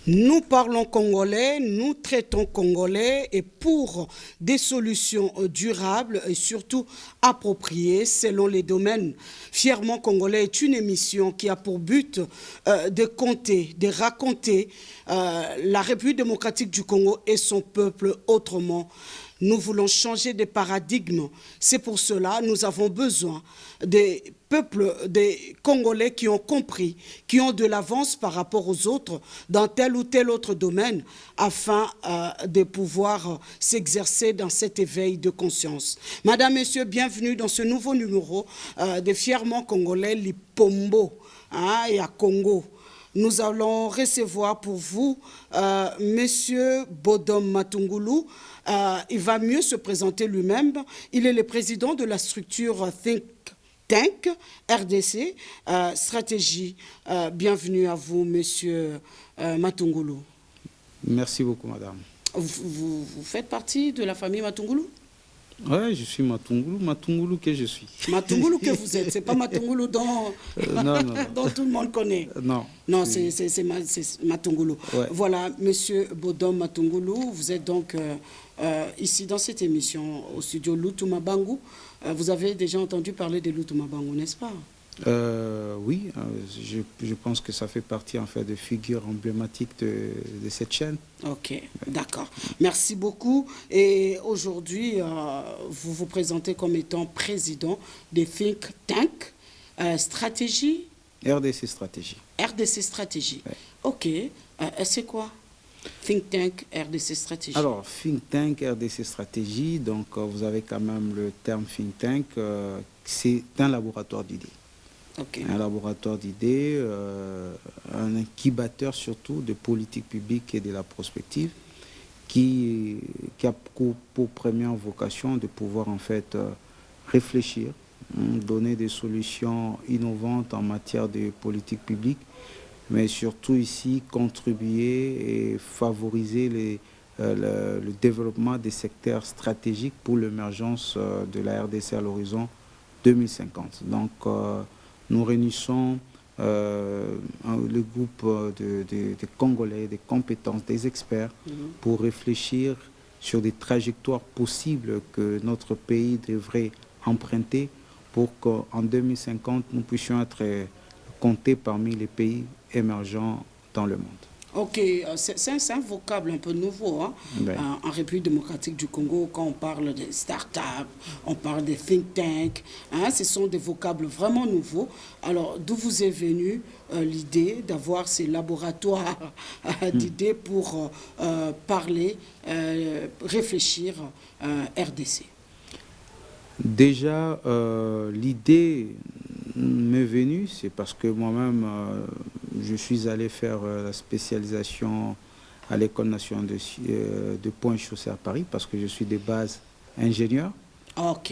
Nous parlons congolais, nous traitons congolais et pour des solutions durables et surtout appropriées selon les domaines. Fièrement Congolais est une émission qui a pour but de compter, de raconter la République démocratique du Congo et son peuple autrement. Nous voulons changer de paradigme. C'est pour cela que nous avons besoin des peuples, des Congolais qui ont compris, qui ont de l'avance par rapport aux autres dans tel ou tel autre domaine afin de pouvoir s'exercer dans cet éveil de conscience. Madame, Messieurs, bienvenue dans ce nouveau numéro de Fièrement Congolais, Lipombo et à Congo. Nous allons recevoir pour vous Monsieur Bodom Matungulu. Il va mieux se présenter lui-même. Il est le président de la structure Think Tank RDC Stratégie. Bienvenue à vous, Monsieur Matungulu. Merci beaucoup, madame. Vous faites partie de la famille Matungulu? Oui, je suis Matungulu. Matungulu que je suis. Matungulu que vous êtes, c'est pas Matungulu dont, dont tout le monde connaît. Non. Non, c'est Matungulu. Ouais. Voilà, Monsieur Bodom Matungulu, vous êtes donc ici dans cette émission au studio Lutumabangu. Vous avez déjà entendu parler de Lutumabangu, n'est-ce pas? Oui, je pense que ça fait partie en fait de figures emblématiques de cette chaîne. Ok, d'accord. Merci beaucoup. Et aujourd'hui, vous vous présentez comme étant président des Think Tank Stratégie. RDC Stratégie. RDC Stratégie. Ouais. Ok. C'est quoi Think Tank RDC Stratégie? Alors, Think Tank RDC Stratégie, donc vous avez quand même le terme Think Tank, c'est un laboratoire d'idées. Okay. Un laboratoire d'idées, un incubateur surtout de politique publique et de la prospective qui a pour première vocation de pouvoir en fait réfléchir, donner des solutions innovantes en matière de politique publique, mais surtout ici contribuer et favoriser le développement des secteurs stratégiques pour l'émergence de la RDC à l'horizon 2050. Donc, nous réunissons le groupe de Congolais, des compétences, des experts pour réfléchir sur des trajectoires possibles que notre pays devrait emprunter pour qu'en 2050, nous puissions être comptés parmi les pays émergents dans le monde. Ok, c'est un vocable un peu nouveau hein? Ouais. En République démocratique du Congo, quand on parle de start-up, on parle de think tank, hein? Ce sont des vocables vraiment nouveaux. Alors, d'où vous est venue l'idée d'avoir ces laboratoires d'idées pour parler, réfléchir RDC? Déjà, l'idée m'est venue, c'est parce que moi-même, je suis allé faire la spécialisation à l'École nationale de Pont-et-Chaussée à Paris, parce que je suis de base ingénieur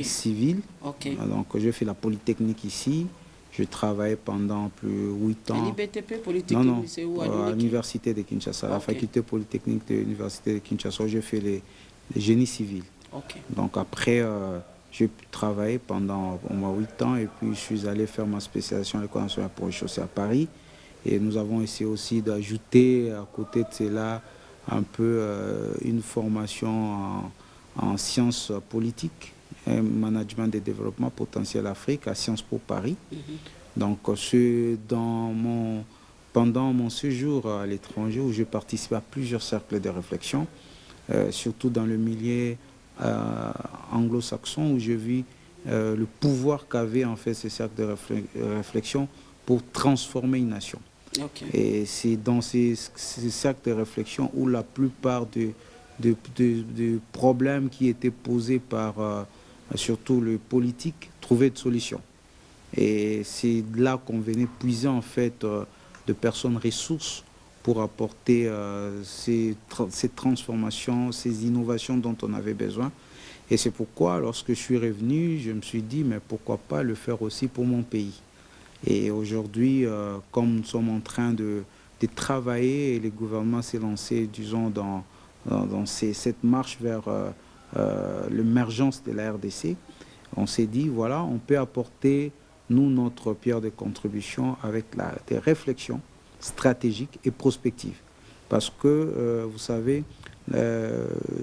civil. Okay. Donc, je fais la Polytechnique ici. Je travaille pendant plus de 8 ans. À l'IBTP, Polytechnique, c'est où? À l'Université de Kinshasa, la faculté polytechnique de l'Université de Kinshasa, je fais les génies civils. Donc, après... j'ai travaillé pendant au moins 8 ans et puis je suis allé faire ma spécialisation à l'École nationale pour chaussée à Paris. Et nous avons essayé aussi d'ajouter à côté de cela un peu une formation en sciences politiques, et management des développements potentiels Afrique à Sciences Po Paris. Donc pendant mon séjour à l'étranger où j'ai participé à plusieurs cercles de réflexion, surtout dans le milieu anglo-saxon où j'ai vu le pouvoir qu'avaient en fait ces cercles de réflexion pour transformer une nation. Et c'est dans ces cercles de réflexion où la plupart des problèmes qui étaient posés par surtout le politique trouvaient de solutions. Et c'est là qu'on venait puiser en fait de personnes ressources pour apporter ces transformations, ces innovations dont on avait besoin. Et c'est pourquoi, lorsque je suis revenu, je me suis dit, mais pourquoi pas le faire aussi pour mon pays. Et aujourd'hui, comme nous sommes en train de travailler, et le gouvernement s'est lancé, disons, dans cette marche vers l'émergence de la RDC, on s'est dit, voilà, on peut apporter, nous, notre pierre de contribution avec des réflexions stratégiques et prospectives. parce que, vous savez,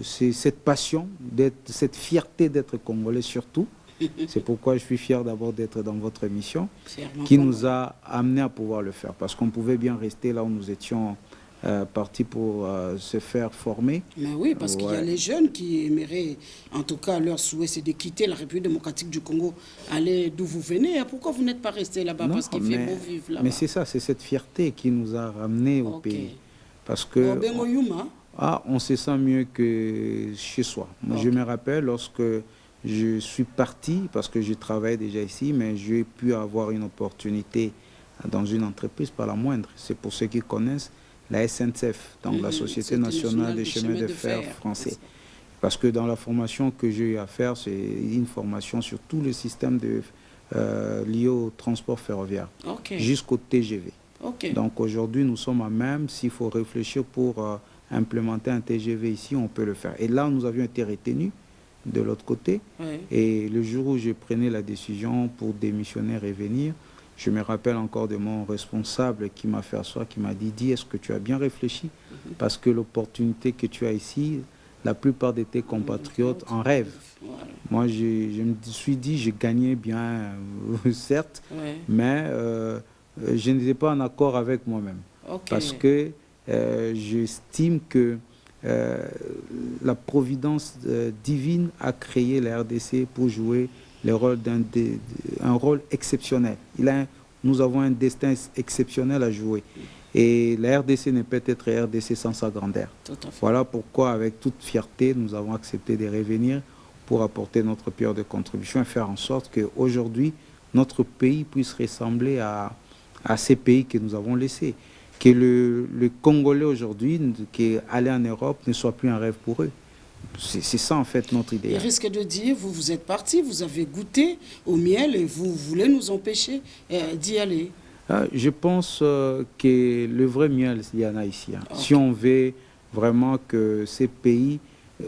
c'est cette passion, cette fierté d'être Congolais surtout. C'est pourquoi je suis fier d'abord d'être dans votre émission, qui nous a amené à pouvoir le faire. Parce qu'on pouvait bien rester là où nous étions partis pour se faire former. Mais oui, parce qu'il y a les jeunes qui aimeraient, en tout cas leur souhait, c'est de quitter la République démocratique du Congo, aller d'où vous venez. Pourquoi vous n'êtes pas resté là-bas? Parce qu'il fait beau vivre là-bas. Mais c'est ça, c'est cette fierté qui nous a ramenés au pays. Parce que on se sent mieux que chez soi. Moi, je me rappelle lorsque je suis parti, parce que je travaillais déjà ici, mais j'ai pu avoir une opportunité dans une entreprise, pas la moindre. C'est pour ceux qui connaissent la SNCF, donc la Société nationale des chemins de fer français. Parce que dans la formation que j'ai eu à faire, c'est une formation sur tout le système lié au transport ferroviaire, jusqu'au TGV. Donc aujourd'hui, nous sommes à même, s'il faut réfléchir pour implémenter un TGV ici, on peut le faire. Et là, nous avions été retenus de l'autre côté. Et le jour où je prenais la décision pour démissionner et venir, je me rappelle encore de mon responsable qui m'a fait asseoir, qui m'a dit, est-ce que tu as bien réfléchi? Parce que l'opportunité que tu as ici, la plupart de tes compatriotes en rêvent. Moi, je me suis dit, je gagnais bien, certes, mais je n'étais pas en accord avec moi-même. Parce que j'estime que la providence divine a créé la RDC pour jouer le rôle un rôle exceptionnel. Nous avons un destin exceptionnel à jouer. Et la RDC ne peut être RDC sans sa grandeur. Voilà pourquoi, avec toute fierté, nous avons accepté de revenir pour apporter notre pierre de contribution et faire en sorte qu'aujourd'hui, notre pays puisse ressembler à ces pays que nous avons laissés. Que le Congolais aujourd'hui, qui est allé en Europe, ne soit plus un rêve pour eux. C'est ça, en fait, notre idée. Il risque de dire, vous êtes parti, vous avez goûté au miel et vous voulez nous empêcher d'y aller. Je pense que le vrai miel, il y en a ici. Si on veut vraiment que ces pays...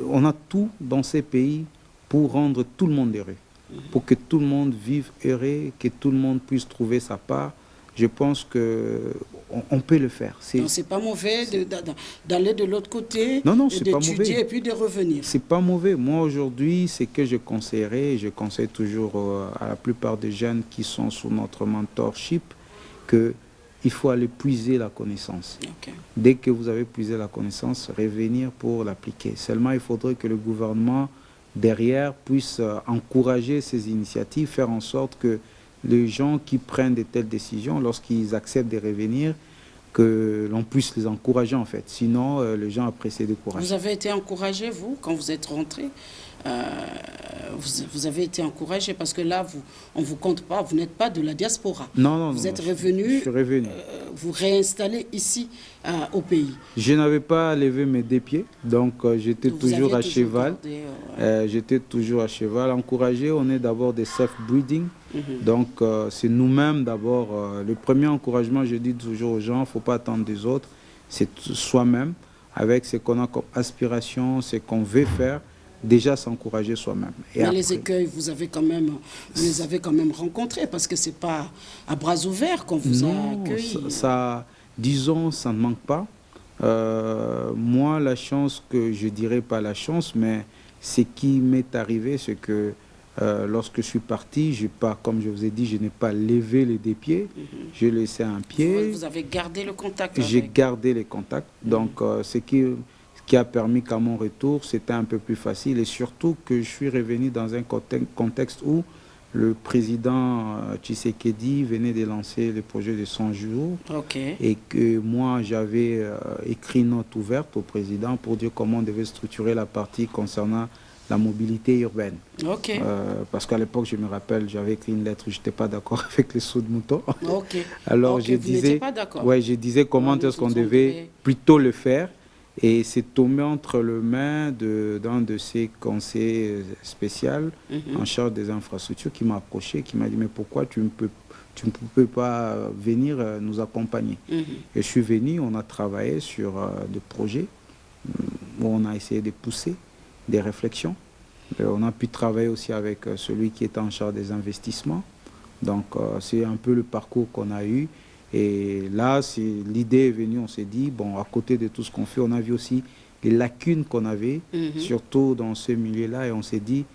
On a tout dans ces pays pour rendre tout le monde heureux. Pour que tout le monde vive heureux, que tout le monde puisse trouver sa part. Je pense qu'on peut le faire. C'est pas mauvais d'aller de l'autre côté, d'étudier et puis de revenir. C'est pas mauvais. Moi, aujourd'hui, c'est que je conseillerais, je conseille toujours à la plupart des jeunes qui sont sous notre mentorship, qu'il faut aller puiser la connaissance. Dès que vous avez puisé la connaissance, revenir pour l'appliquer. Seulement, il faudrait que le gouvernement, derrière, puisse encourager ces initiatives, faire en sorte que les gens qui prennent de telles décisions, lorsqu'ils acceptent de revenir, que l'on puisse les encourager en fait. Sinon, les gens après c'est découragé. Vous avez été encouragé, vous, quand vous êtes rentré vous avez été encouragé parce que là, on ne vous compte pas, vous n'êtes pas de la diaspora. Non, vous êtes revenu, je suis revenu. Vous réinstallez ici au pays. Je n'avais pas levé mes deux pieds, donc j'étais toujours à cheval. J'étais toujours à cheval. Encouragé, on est d'abord des self-breeding. Donc c'est nous-mêmes d'abord. Le premier encouragement, je dis toujours aux gens, il ne faut pas attendre des autres. C'est soi-même, avec ce qu'on a comme aspiration, ce qu'on veut faire. Déjà s'encourager soi-même. Mais après, les écueils, vous les avez quand même rencontrés, parce que ce n'est pas à bras ouverts qu'on vous a accueilli. Disons, ça ne manque pas. Moi, la chance que je dirais pas la chance, mais ce qui m'est arrivé, c'est que lorsque je suis parti, comme je vous ai dit, je n'ai pas levé les deux pieds, j'ai laissé un pied. Vous avez gardé le contact. J'ai gardé les contacts. Donc, ce qui a permis qu'à mon retour, c'était un peu plus facile. Et surtout que je suis revenu dans un contexte où le président Tshisekedi venait de lancer le projet de 100 jours. Et que moi, j'avais écrit une note ouverte au président pour dire comment on devait structurer la partie concernant la mobilité urbaine. Parce qu'à l'époque, je me rappelle, j'avais écrit une lettre où je n'étais pas d'accord avec les sauts de mouton. Alors, je disais comment est-ce qu'on devait plutôt le faire. Et c'est tombé entre les mains d'un de ces conseillers spéciaux en charge des infrastructures qui m'a approché, qui m'a dit « Mais pourquoi tu ne peux pas venir nous accompagner ?» Et je suis venu, on a travaillé sur des projets où on a essayé de pousser des réflexions. On a pu travailler aussi avec celui qui était en charge des investissements. Donc c'est un peu le parcours qu'on a eu. Et là, l'idée est venue, on s'est dit, bon, à côté de tout ce qu'on fait, on a vu aussi les lacunes qu'on avait, surtout dans ce milieu-là, et on s'est dit,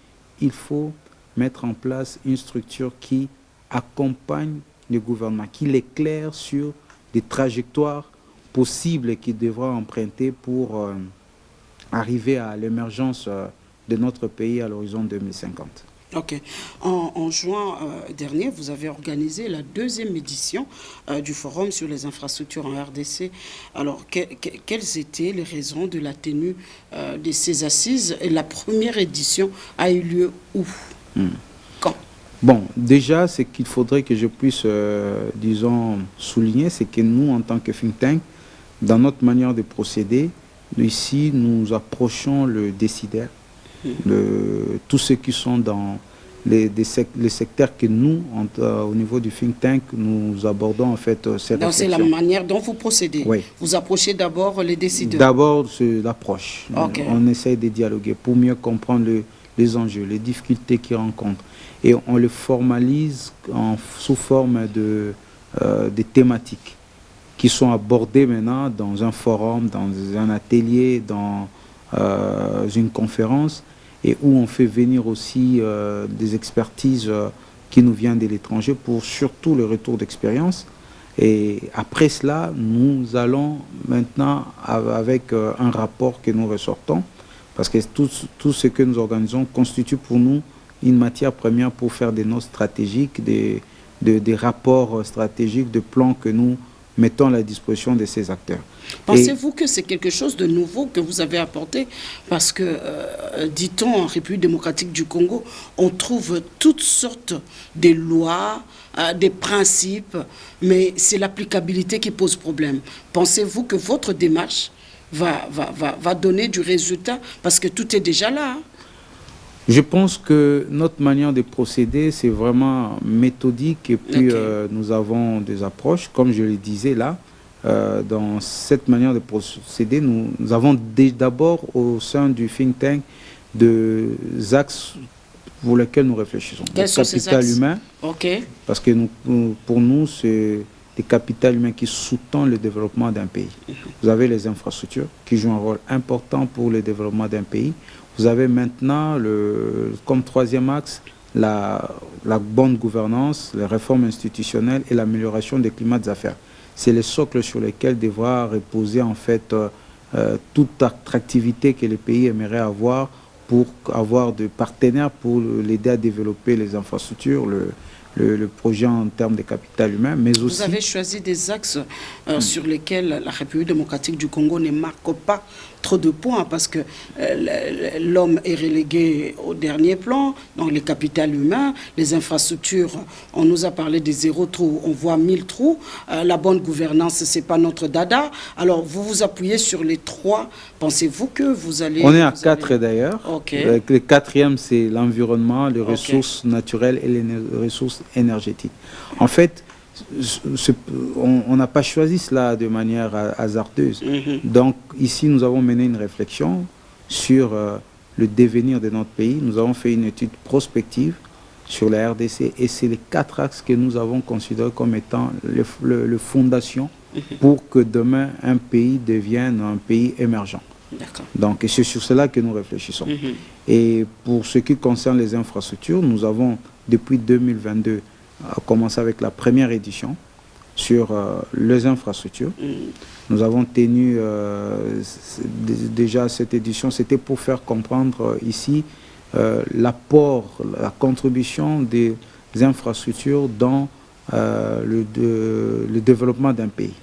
il faut mettre en place une structure qui accompagne le gouvernement, qui l'éclaire sur des trajectoires possibles qu'il devra emprunter pour arriver à l'émergence de notre pays à l'horizon 2050. Ok. En juin dernier, vous avez organisé la 2e édition du Forum sur les infrastructures en RDC. Alors, quelles étaient les raisons de la tenue de ces assises? Et la première édition a eu lieu où? Quand? Bon, déjà, ce qu'il faudrait que je puisse, disons, souligner, c'est que nous, en tant que think tank, dans notre manière de procéder, ici, nous approchons le décideur, tous ceux qui sont dans les secteurs que nous, au niveau du think tank, nous abordons en fait ces réflexions. C'est la manière dont vous procédez. Oui. Vous approchez d'abord les décideurs. D'abord, c'est l'approche. Okay. On essaye de dialoguer pour mieux comprendre les enjeux, les difficultés qu'ils rencontrent. Et on les formalise sous forme de thématiques qui sont abordées maintenant dans un forum, dans un atelier, dans une conférence, et où on fait venir aussi des expertises qui nous viennent de l'étranger pour surtout le retour d'expérience. Et après cela, nous allons maintenant avec un rapport que nous ressortons, parce que tout ce que nous organisons constitue pour nous une matière première pour faire des notes stratégiques, des rapports stratégiques, des plans que nous mettons à la disposition de ces acteurs. Pensez-vous que c'est quelque chose de nouveau que vous avez apporté? Parce que, dit-on, en République démocratique du Congo, on trouve toutes sortes de lois, des principes, mais c'est l'applicabilité qui pose problème. Pensez-vous que votre démarche va donner du résultat? Parce que tout est déjà là. Hein? Je pense que notre manière de procéder, c'est vraiment méthodique, et puis nous avons des approches, comme je le disais là, dans cette manière de procéder, nous avons d'abord au sein du think tank des axes pour lesquels nous réfléchissons. Quels sont ces axes? Humain, parce que pour nous, c'est des capitaux humains qui sous-tendent le développement d'un pays. Vous avez les infrastructures qui jouent un rôle important pour le développement d'un pays. Vous avez maintenant, comme 3e axe, la bonne gouvernance, les réformes institutionnelles et l'amélioration des climats d'affaires. C'est le socle sur lequel devra reposer en fait toute attractivité que les pays aimeraient avoir pour avoir des partenaires pour l'aider à développer les infrastructures, le projet en termes de capital humain, mais aussi... Vous avez choisi des axes sur lesquels la République démocratique du Congo ne marque pas trop de points, parce que l'homme est relégué au dernier plan, donc les capitales humains, les infrastructures, on nous a parlé des 0 trous, on voit 1000 trous, la bonne gouvernance, c'est pas notre dada. Alors, vous vous appuyez sur les 3, pensez-vous que vous allez... On est à 4 d'ailleurs. Okay. Le 4e, c'est l'environnement, les ressources naturelles et les ressources énergétiques. En fait, on n'a pas choisi cela de manière hasardeuse. Donc ici, nous avons mené une réflexion sur le devenir de notre pays. Nous avons fait une étude prospective sur la RDC, et c'est les 4 axes que nous avons considérés comme étant les fondations pour que demain un pays devienne un pays émergent. Donc c'est sur cela que nous réfléchissons. Et pour ce qui concerne les infrastructures, nous avons depuis 2022 commencé avec la première édition sur les infrastructures. Nous avons tenu déjà cette édition, c'était pour faire comprendre ici l'apport, la contribution des infrastructures dans le développement d'un pays,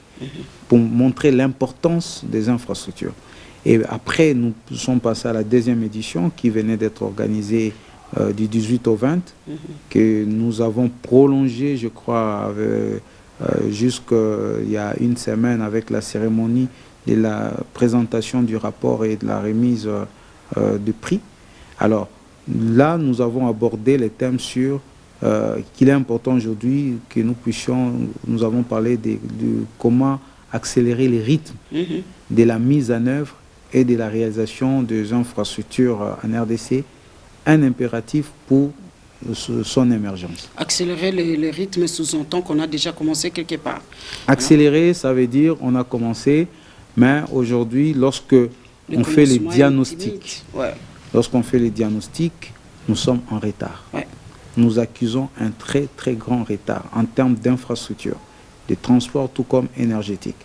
pour montrer l'importance des infrastructures. Et après, nous sommes passés à la 2e édition qui venait d'être organisée du 18 au 20, que nous avons prolongé, je crois, jusqu'il y a une semaine avec la cérémonie de la présentation du rapport et de la remise de prix. Alors là, nous avons abordé les thèmes sur qu'il est important aujourd'hui que nous avons parlé de comment accélérer les rythmes de la mise en œuvre et de la réalisation des infrastructures en RDC, un impératif pour son émergence. Accélérer les rythmes sous-entend qu'on a déjà commencé quelque part. Accélérer, ça veut dire on a commencé, mais aujourd'hui, lorsque on fait les diagnostics, lorsqu'on fait les diagnostics, nous sommes en retard. Ouais. Nous accusons un très très grand retard en termes d'infrastructure, de transport tout comme énergétique.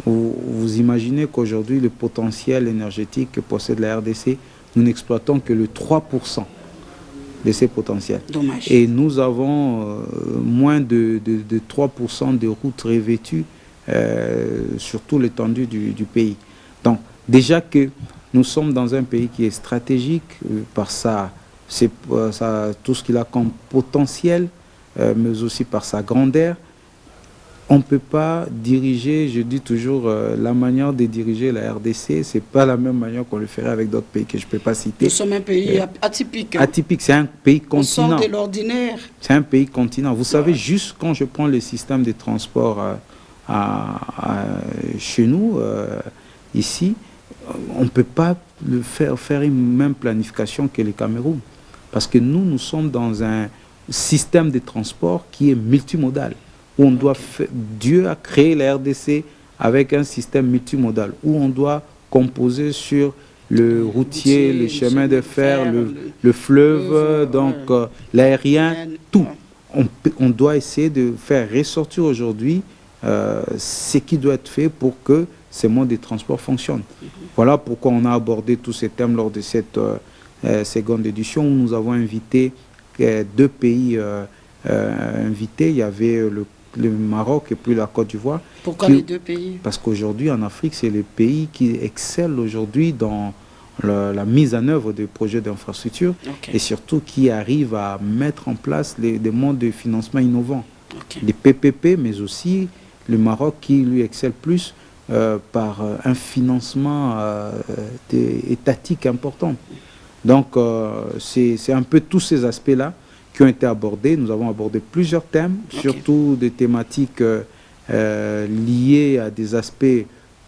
Vous imaginez qu'aujourd'hui, le potentiel énergétique que possède la RDC, nous n'exploitons que le 3% de ces potentiels. Dommage. Et nous avons moins de 3% de routes revêtues sur tout l'étendue du pays. Donc, déjà que nous sommes dans un pays qui est stratégique par tout ce qu'il a comme potentiel, mais aussi par sa grandeur. On ne peut pas diriger, je dis toujours, la manière de diriger la RDC, ce n'est pas la même manière qu'on le ferait avec d'autres pays que je ne peux pas citer. Nous sommes un pays atypique. Atypique, c'est un pays continent. On sort de l'ordinaire. C'est un pays continent. Vous savez, juste quand je prends le système de transport chez nous, ici, on ne peut pas faire une même planification que le Cameroun. Parce que nous sommes dans un système de transport qui est multimodal. Où on doit Dieu a créé la RDC avec un système multimodal, où on doit composer sur le routier, le chemin de fer, le fleuve, donc l'aérien, tout. On doit essayer de faire ressortir aujourd'hui ce qui doit être fait pour que ces modes de transport fonctionnent. Voilà pourquoi on a abordé tous ces thèmes lors de cette seconde édition, où nous avons invité 2 pays invités. Il y avait le Maroc et puis la Côte d'Ivoire. Pourquoi les 2 pays? Parce qu'aujourd'hui, en Afrique, c'est les pays qui excellent aujourd'hui dans la mise en œuvre de projets d'infrastructure et surtout qui arrivent à mettre en place des modes de financement innovants. Les PPP, mais aussi le Maroc qui lui excelle plus par un financement étatique important. Donc, c'est un peu tous ces aspects-là qui ont été abordés. Nous avons abordé plusieurs thèmes, surtout des thématiques liées à des aspects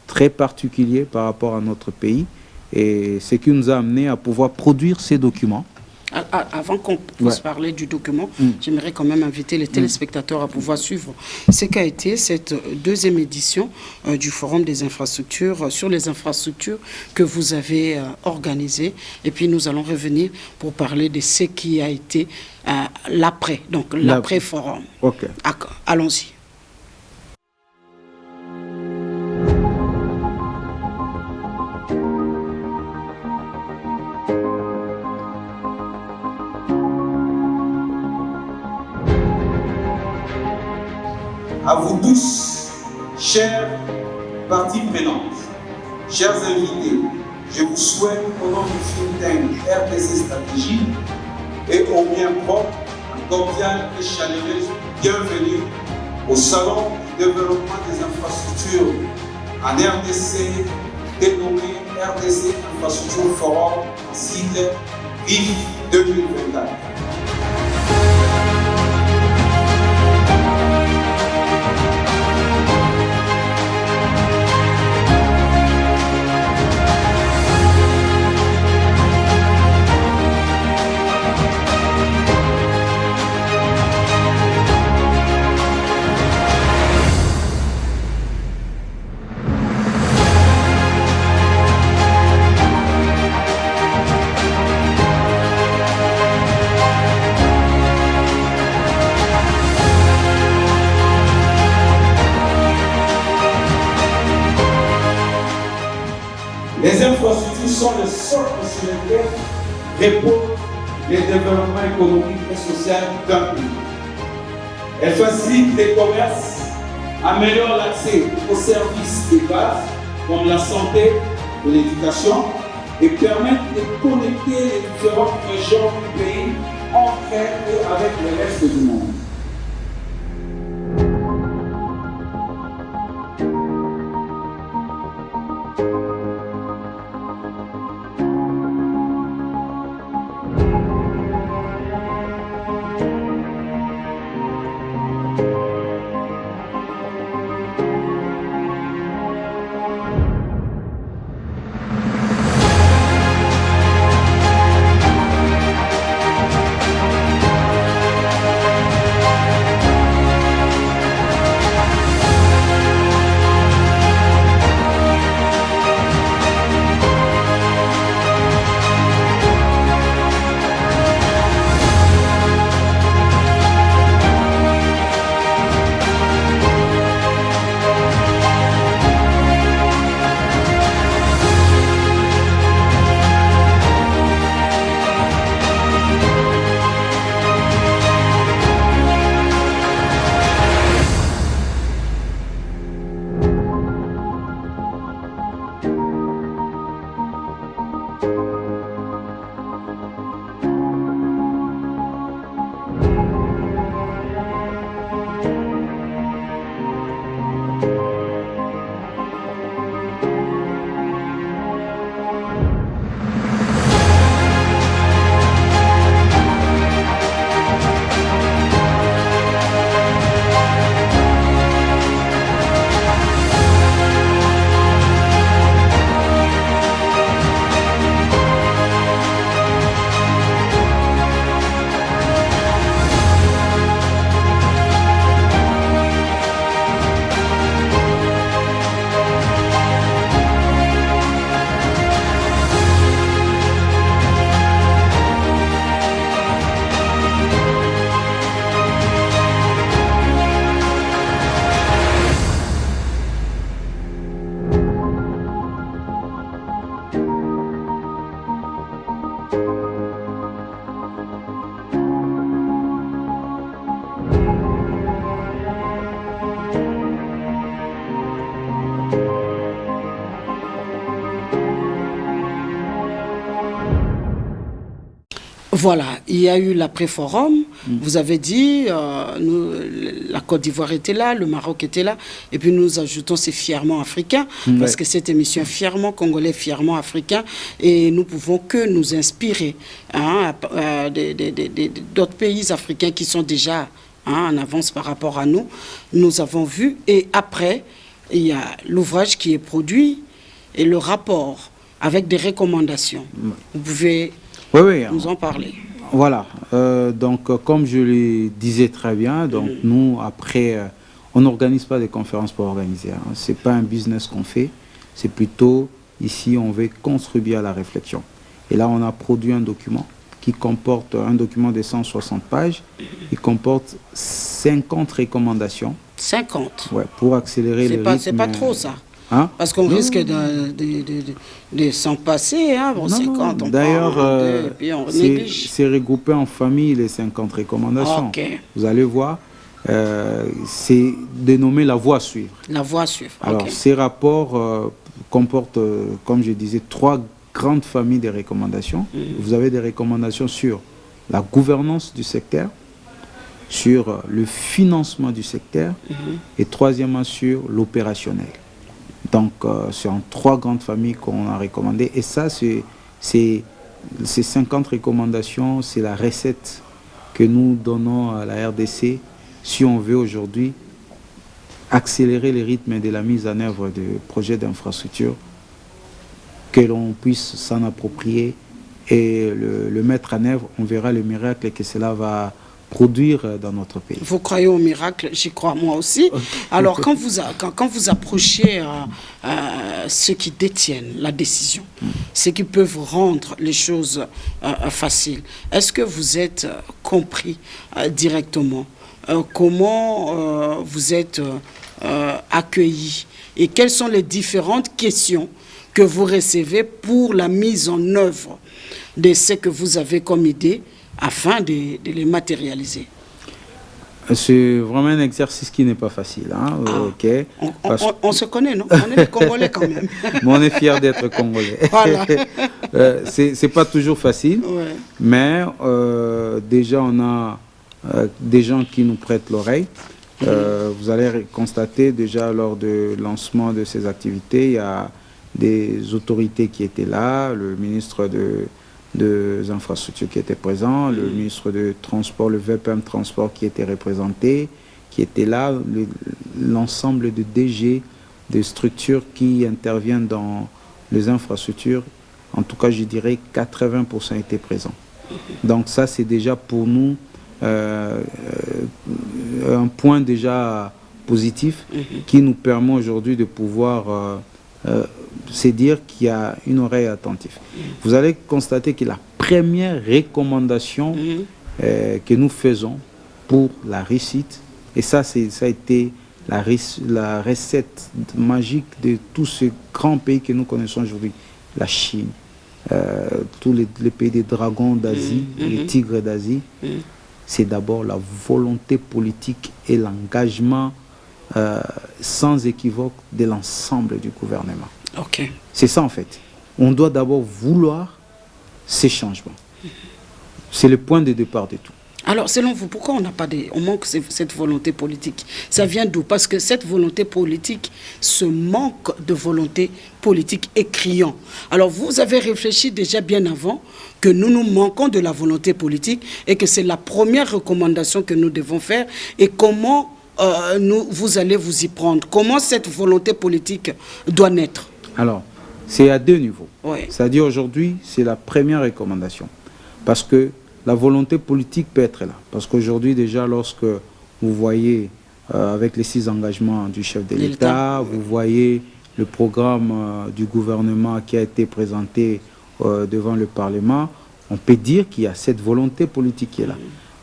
très particuliers par rapport à notre pays. Et ce qui nous a amené à pouvoir produire ces documents. Avant qu'on puisse parler du document, j'aimerais quand même inviter les téléspectateurs à pouvoir suivre ce qu'a été cette 2e édition du Forum des infrastructures sur les infrastructures que vous avez organisé. Et puis nous allons revenir pour parler de ce qui a été l'après, donc l'après-forum. Allons-y. À vous tous, chers parties prenantes, chers invités, je vous souhaite au nom du think tank RDC Stratégie et au bien propre, un cordial et chaleureux bienvenue au Salon du développement des infrastructures en RDC, dénommé RDC Infrastructure Forum, cycle RIF 2024. Les infrastructures sont le socle sur lequel repose le développement économique et social d'un pays. Elles facilitent les commerces, améliorent l'accès aux services de base comme la santé et l'éducation et permettent de connecter les différentes régions du pays entre elles et avec le reste du monde. Voilà, il y a eu l'après-forum, vous avez dit, la Côte d'Ivoire était là, le Maroc était là, et puis nous ajoutons c'est fièrement africain, parce que cette émission est fièrement congolais, fièrement africain, et nous pouvons que nous inspirer d'autres pays africains qui sont déjà en avance par rapport à nous. Nous avons vu, et après, il y a l'ouvrage qui est produit, et le rapport avec des recommandations. Vous pouvez... Oui, nous en parler. Voilà, donc comme je le disais très bien, donc nous après, on n'organise pas des conférences pour organiser, hein. Ce n'est pas un business qu'on fait, c'est plutôt ici on veut contribuer à la réflexion. Et là on a produit un document qui comporte un document de 160 pages, il comporte 50 recommandations. 50 ouais, pour accélérer le rythme. C'est pas trop ça. Hein? Parce qu'on risque de s'en passer, hein, bon, 50, on d'ailleurs, c'est regroupé en famille les 50 recommandations. Okay. Vous allez voir, c'est dénommé la voie à suivre. La voie à suivre. Alors, okay. Ces rapports comportent, comme je disais, 3 grandes familles de recommandations. Vous avez des recommandations sur la gouvernance du secteur, sur le financement du secteur et troisièmement sur l'opérationnel. Donc, c'est en 3 grandes familles qu'on a recommandé. Et ça, ces 50 recommandations, c'est la recette que nous donnons à la RDC si on veut aujourd'hui accélérer les rythmes de la mise en œuvre de projets d'infrastructure, que l'on puisse s'en approprier et le mettre en œuvre. On verra le miracle que cela va produire dans notre pays. Vous croyez au miracle, j'y crois moi aussi. Alors quand vous approchez ceux qui détiennent la décision, ceux qui peuvent rendre les choses faciles, est-ce que vous êtes compris directement? Comment vous êtes accueillis? Et quelles sont les différentes questions que vous recevez pour la mise en œuvre de ce que vous avez comme idée afin de les matérialiser? C'est vraiment un exercice qui n'est pas facile. Hein? Okay. On se connaît, non? On est des Congolais quand même. Mais on est fiers d'être Congolais. Voilà. C'est pas toujours facile, ouais. Mais déjà on a des gens qui nous prêtent l'oreille. Vous allez constater déjà lors du lancement de ces activités, il y a des autorités qui étaient là, le ministre des infrastructures qui était présent, le ministre de transport, le VPM transport qui était représenté, qui était là, l'ensemble de DG, des structures qui interviennent dans les infrastructures, en tout cas je dirais 80% étaient présents. Donc ça c'est déjà pour nous un point déjà positif qui nous permet aujourd'hui de pouvoir c'est dire qu'il y a une oreille attentive. Vous allez constater que la première recommandation que nous faisons pour la réussite, et ça a été la recette magique de tous ces grands pays que nous connaissons aujourd'hui, la Chine, tous les pays des dragons d'Asie, les tigres d'Asie, c'est d'abord la volonté politique et l'engagement sans équivoque de l'ensemble du gouvernement. Okay. C'est ça en fait. On doit d'abord vouloir ces changements. C'est le point de départ de tout. Alors, selon vous, pourquoi on manque cette volonté politique? Ça vient d'où? Parce que cette volonté politique, ce manque de volonté politique est criant. Alors, vous avez réfléchi déjà bien avant que nous manquons de la volonté politique et que c'est la première recommandation que nous devons faire. Et comment vous allez vous y prendre? Comment cette volonté politique doit naître? Alors, c'est à 2 niveaux. Oui. C'est-à-dire aujourd'hui, c'est la première recommandation. Parce que la volonté politique peut être là. Parce qu'aujourd'hui, déjà, lorsque vous voyez, avec les 6 engagements du chef de l'État, vous voyez le programme du gouvernement qui a été présenté devant le Parlement, on peut dire qu'il y a cette volonté politique qui est là.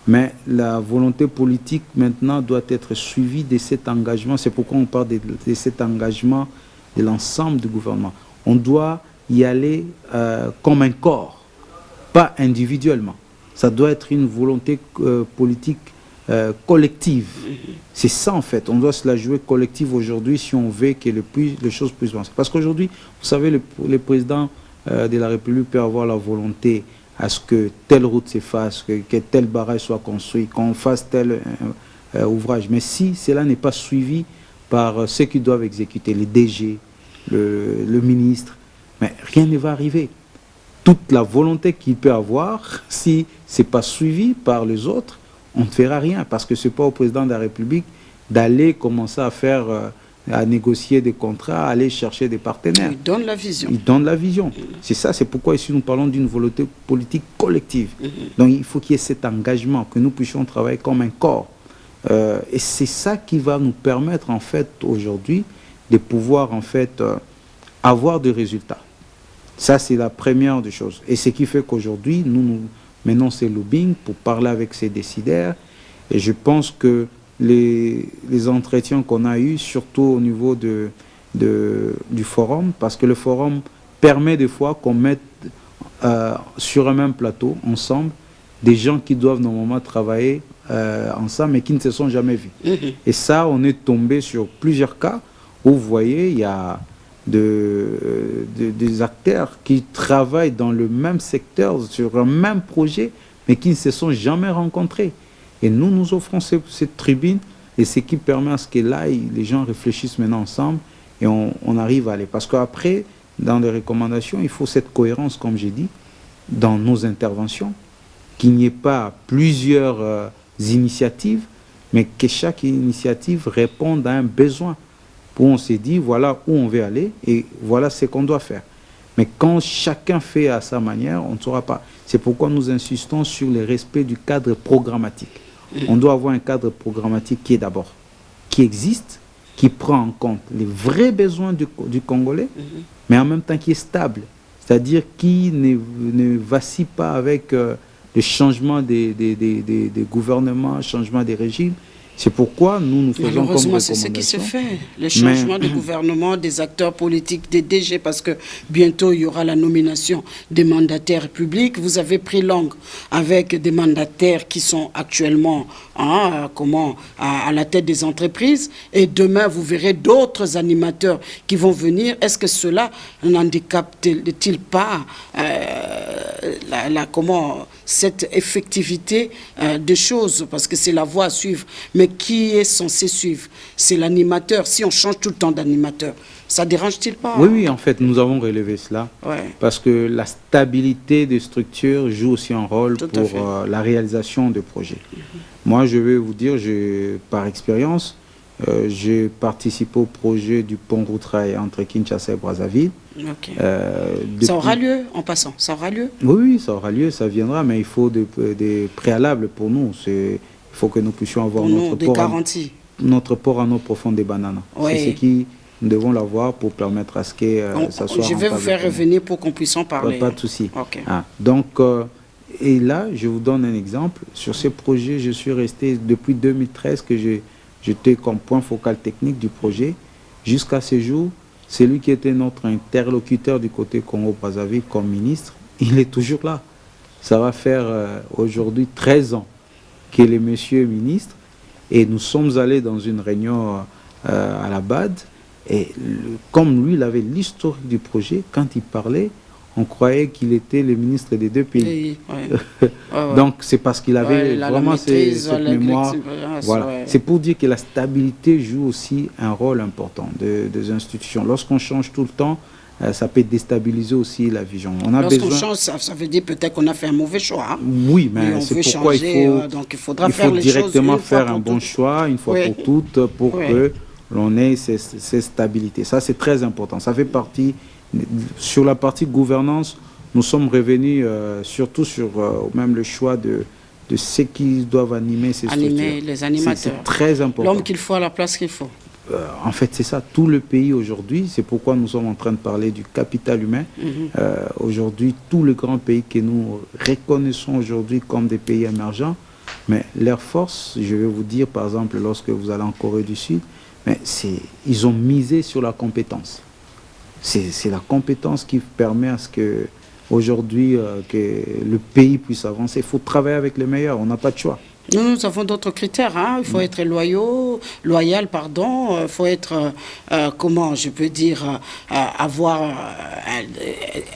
Mais la volonté politique, maintenant, doit être suivie de cet engagement. C'est pourquoi on parle de cet engagement de l'ensemble du gouvernement. On doit y aller comme un corps, pas individuellement. Ça doit être une volonté politique collective. C'est ça en fait. On doit se la jouer collective aujourd'hui si on veut que les choses puissent avancer. Parce qu'aujourd'hui, vous savez, le président de la République peut avoir la volonté à ce que telle route s'efface, que tel barrage soit construit, qu'on fasse tel ouvrage. Mais si cela n'est pas suivi par ceux qui doivent exécuter, les DG, le ministre, mais rien ne va arriver. Toute la volonté qu'il peut avoir, si ce n'est pas suivi par les autres, on ne fera rien, parce que ce n'est pas au président de la République d'aller commencer à faire, à négocier des contrats, à aller chercher des partenaires. Il donne la vision. Il donne la vision. C'est ça, c'est pourquoi ici nous parlons d'une volonté politique collective. Donc il faut qu'il y ait cet engagement, que nous puissions travailler comme un corps. Et c'est ça qui va nous permettre en fait aujourd'hui de pouvoir en fait avoir des résultats. Ça c'est la première des choses. Et ce qui fait qu'aujourd'hui nous menons ces lobbying pour parler avec ces décideurs. Et je pense que les entretiens qu'on a eus, surtout au niveau du forum, parce que le forum permet des fois qu'on mette sur un même plateau, ensemble, des gens qui doivent normalement travailler ensemble, mais qui ne se sont jamais vus. Et ça, on est tombé sur plusieurs cas où, vous voyez, il y a des acteurs qui travaillent dans le même secteur, sur un même projet, mais qui ne se sont jamais rencontrés. Et nous offrons cette tribune, et ce qui permet à ce que là, les gens réfléchissent maintenant ensemble, et on arrive à aller. Parce qu'après, dans les recommandations, il faut cette cohérence, comme j'ai dit, dans nos interventions, qu'il n'y ait pas plusieurs initiatives, mais que chaque initiative réponde à un besoin. Où on s'est dit, voilà où on veut aller et voilà ce qu'on doit faire. Mais quand chacun fait à sa manière, on ne saura pas. C'est pourquoi nous insistons sur le respect du cadre programmatique. On doit avoir un cadre programmatique qui est d'abord, qui existe, qui prend en compte les vrais besoins du Congolais, mais en même temps qui est stable. C'est-à-dire qui ne vacille pas avec le changement des gouvernements, le changement des régimes. C'est pourquoi nous faisons comme recommandation. Malheureusement, c'est ce qui se fait. Le changement de gouvernement, des acteurs politiques, des DG, parce que bientôt, il y aura la nomination des mandataires publics. Vous avez pris langue avec des mandataires qui sont actuellement à la tête des entreprises. Et demain, vous verrez d'autres animateurs qui vont venir. Est-ce que cela n'handicape-t-il pas cette effectivité de choses? Parce que c'est la voie à suivre. Mais qui est censé suivre? C'est l'animateur. Si on change tout le temps d'animateur, ça dérange-t-il pas? Oui, en fait, nous avons relevé cela. Ouais. Parce que la stabilité des structures joue aussi un rôle pour la réalisation de projets. Moi, je vais vous dire, par expérience, j'ai participé au projet du pont route-rail entre Kinshasa et Brazzaville. Ça aura lieu, en passant? Ça aura lieu? Oui, ça aura lieu, ça viendra, mais il faut des préalables pour nous. Il faut que nous puissions avoir notre port en eau profonde des bananes. Oui. C'est ce qui nous devons l'avoir pour permettre à ce que ça soit. Je vais vous faire revenir pour qu'on puisse en parler. Pas de souci. Donc, et là, je vous donne un exemple. Sur ces projets, je suis resté depuis 2013 que j'étais comme point focal technique du projet. Jusqu'à ce jour, celui qui était notre interlocuteur du côté Congo-Brazzaville comme ministre, il est toujours là. Ça va faire aujourd'hui 13 ans qu'il est monsieur ministre, et nous sommes allés dans une réunion à la BAD, et comme lui, il avait l'historique du projet, quand il parlait, on croyait qu'il était le ministre des deux pays. Donc c'est parce qu'il avait vraiment cette mémoire. Voilà. C'est pour dire que la stabilité joue aussi un rôle important des institutions. Lorsqu'on change tout le temps, ça peut déstabiliser aussi la vision. Lorsqu'on change, ça veut dire peut-être qu'on a fait un mauvais choix. Hein? Oui, mais c'est pourquoi il faut directement faire un bon choix, une fois pour toutes, pour que l'on ait ces stabilités. Ça, c'est très important. Ça fait partie, sur la partie gouvernance, nous sommes revenus surtout sur même le choix de ceux qui doivent animer ces structures. Les animateurs. C'est très important. L'homme qu'il faut à la place qu'il faut. En fait, c'est ça, tout le pays aujourd'hui, c'est pourquoi nous sommes en train de parler du capital humain. Aujourd'hui, tous les grands pays que nous reconnaissons aujourd'hui comme des pays émergents, mais leur force, je vais vous dire, par exemple, lorsque vous allez en Corée du Sud, mais ils ont misé sur la compétence. C'est la compétence qui permet à ce que aujourd'hui que le pays puisse avancer. Il faut travailler avec les meilleurs, on n'a pas de choix. Nous avons d'autres critères. Hein. Il faut être loyal, il faut être, comment je peux dire,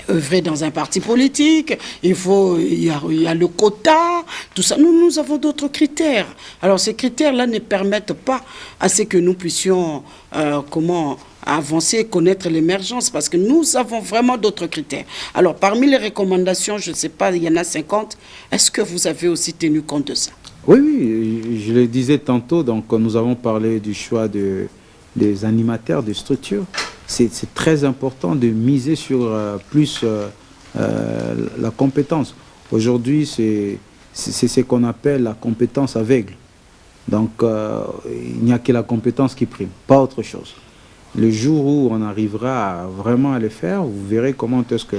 œuvrer dans un parti politique. Il y a le quota, tout ça. Nous avons d'autres critères. Alors ces critères-là ne permettent pas à ce que nous puissions, avancer, connaître l'émergence, parce que nous avons vraiment d'autres critères. Alors, parmi les recommandations, je ne sais pas, il y en a 50, est-ce que vous avez aussi tenu compte de ça? Oui, je le disais tantôt, donc nous avons parlé du choix des animateurs, des structures. C'est très important de miser sur plus la compétence. Aujourd'hui, c'est ce qu'on appelle la compétence aveugle. Donc, il n'y a que la compétence qui prime, pas autre chose. Le jour où on arrivera vraiment à le faire, vous verrez comment est-ce que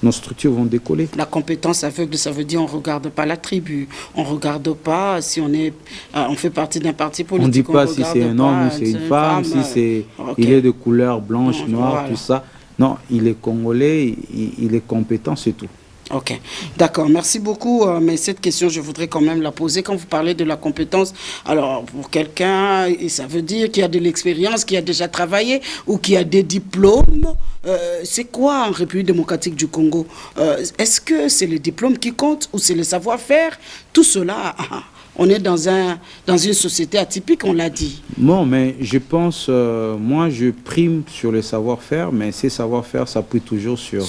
nos structures vont décoller. La compétence aveugle, ça veut dire on ne regarde pas la tribu, on ne regarde pas si on fait partie d'un parti politique. On ne dit pas si c'est un homme ou c'est une femme, si il est de couleur blanche, noire, voilà. Tout ça. Non, il est congolais, il est compétent, c'est tout. Ok, d'accord, merci beaucoup. Mais cette question, je voudrais quand même la poser. Quand vous parlez de la compétence, alors pour quelqu'un, ça veut dire qu'il y a de l'expérience, qui a déjà travaillé ou qui a des diplômes. C'est quoi en République démocratique du Congo? Est-ce que c'est les diplômes qui comptent ou c'est le savoir-faire? Tout cela, on est dans une société atypique, on l'a dit. Non, mais je pense, moi je prime sur le savoir-faire, mais ces savoir-faire s'appuient toujours sur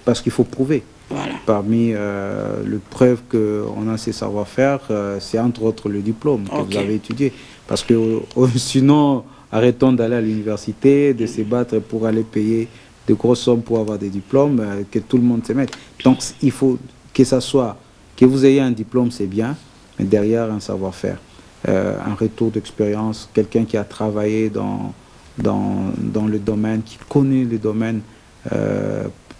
parce qu'il faut prouver. Voilà. Parmi les preuves qu'on a ces savoir-faire, c'est entre autres le diplôme que vous avez étudié. Parce que sinon, arrêtons d'aller à l'université, de se battre pour aller payer de grosses sommes pour avoir des diplômes, que tout le monde se mette. Donc il faut que ça soit, que vous ayez un diplôme, c'est bien, mais derrière un savoir-faire, un retour d'expérience, quelqu'un qui a travaillé dans le domaine, qui connaît le domaine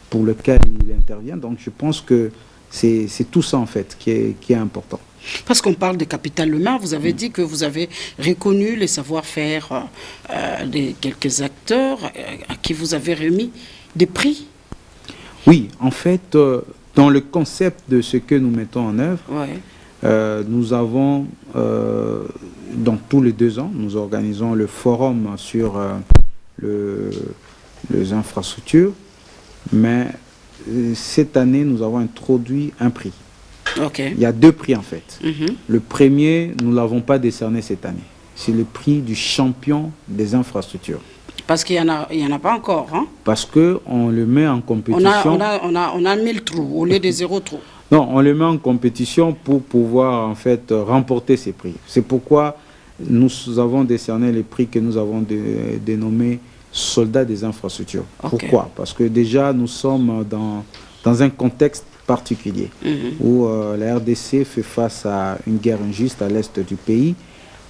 pour lequel il intervient. Donc je pense que c'est tout ça en fait qui est important. Parce qu'on parle de capital humain, vous avez dit que vous avez reconnu les savoir-faire de quelques acteurs à qui vous avez remis des prix. Oui, en fait, dans le concept de ce que nous mettons en œuvre, nous avons, donc tous les 2 ans, nous organisons le forum sur les infrastructures, mais cette année, nous avons introduit un prix. Okay. Il y a 2 prix en fait. Le premier, nous ne l'avons pas décerné cette année. C'est le prix du champion des infrastructures. Parce qu'il n'y en a pas encore. Hein? Parce qu'on le met en compétition. On a 1000 trous au lieu des 0 trous. Non, on le met en compétition pour pouvoir en fait remporter ces prix. C'est pourquoi nous avons décerné les prix que nous avons dénommés soldats des infrastructures. Okay. Pourquoi? Parce que déjà nous sommes dans un contexte particulier où la RDC fait face à une guerre injuste à l'est du pays,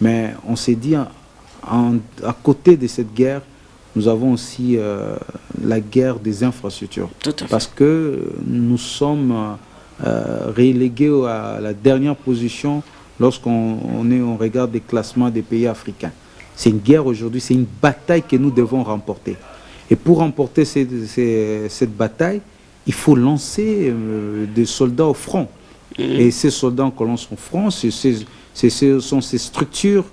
mais on s'est dit à côté de cette guerre, nous avons aussi la guerre des infrastructures, parce que nous sommes relégués à la dernière position lorsqu'on regarde les classements des pays africains. C'est une guerre aujourd'hui, c'est une bataille que nous devons remporter. Et pour remporter cette bataille, il faut lancer des soldats au front. Et ces soldats qu'on lance au front, ce sont ces structures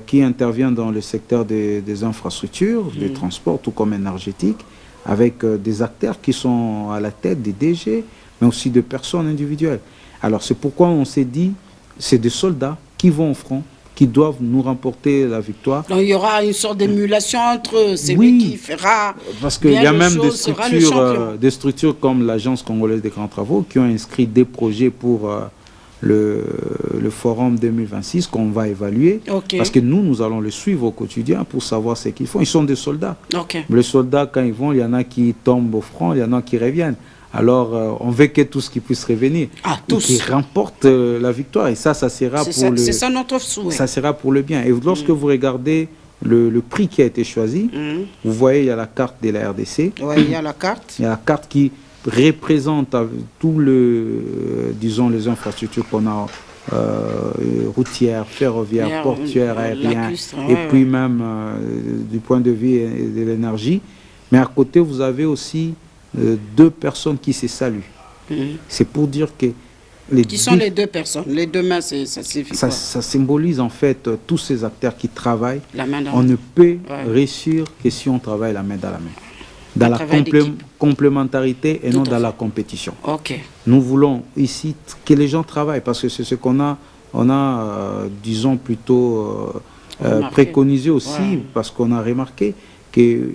qui interviennent dans le secteur des infrastructures, des transports, tout comme énergétique, avec des acteurs qui sont à la tête des DG, mais aussi de personnes individuelles. Alors c'est pourquoi on s'est dit, c'est des soldats qui vont au front, qui doivent nous remporter la victoire. Donc il y aura une sorte d'émulation entre eux. C'est lui qui fera. Parce qu'il y a même des structures comme l'Agence congolaise des grands travaux qui ont inscrit des projets pour le forum 2026 qu'on va évaluer. Okay. Parce que nous allons les suivre au quotidien pour savoir ce qu'ils font. Ils sont des soldats. Okay. Les soldats, quand ils vont, il y en a qui tombent au front, il y en a qui reviennent. Alors, on veut que tous qui puissent revenir, qui remportent la victoire. Et ça sera pour le... C'est ça notre souhait. Ça sera pour le bien. Et lorsque vous regardez le prix qui a été choisi, vous voyez, il y a la carte de la RDC. Oui, il y a la carte. Il y a la carte qui représente tout disons, les infrastructures qu'on a, routières, ferroviaires, portuaires, aériennes, puis même du point de vue de l'énergie. Mais à côté, vous avez aussi 2 personnes qui se saluent. C'est pour dire que Qui sont les deux personnes? Les deux mains, ça signifie quoi? Ça symbolise en fait tous ces acteurs qui travaillent. La main dans on ne peut réussir que si on travaille la main dans la main. Dans la complémentarité et non dans la compétition. Nous voulons ici que les gens travaillent parce que c'est ce qu'on a, disons plutôt préconisé aussi, parce qu'on a remarqué que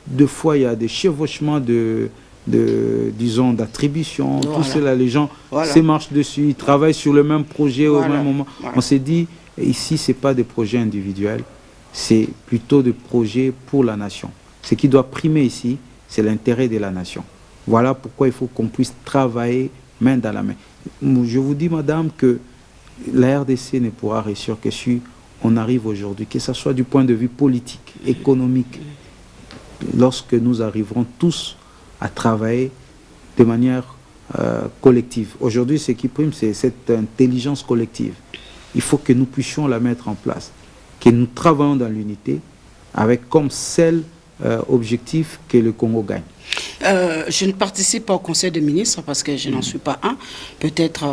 deux fois il y a des chevauchements disons d'attribution, tout cela, les gens se marchent dessus, ils travaillent sur le même projet au même moment. On s'est dit, ici c'est pas des projets individuels, c'est plutôt des projets pour la nation. Ce qui doit primer ici, c'est l'intérêt de la nation. Voilà pourquoi il faut qu'on puisse travailler main dans la main. Je vous dis, madame, que la RDC ne pourra réussir que si on arrive aujourd'hui, que ce soit du point de vue politique, économique, lorsque nous arriverons tous à travailler de manière collective. Aujourd'hui, ce qui prime, c'est cette intelligence collective. Il faut que nous puissions la mettre en place, que nous travaillons dans l'unité, avec comme seul objectif que le Congo gagne. Je ne participe pas au Conseil des ministres parce que je n'en suis pas un. Peut-être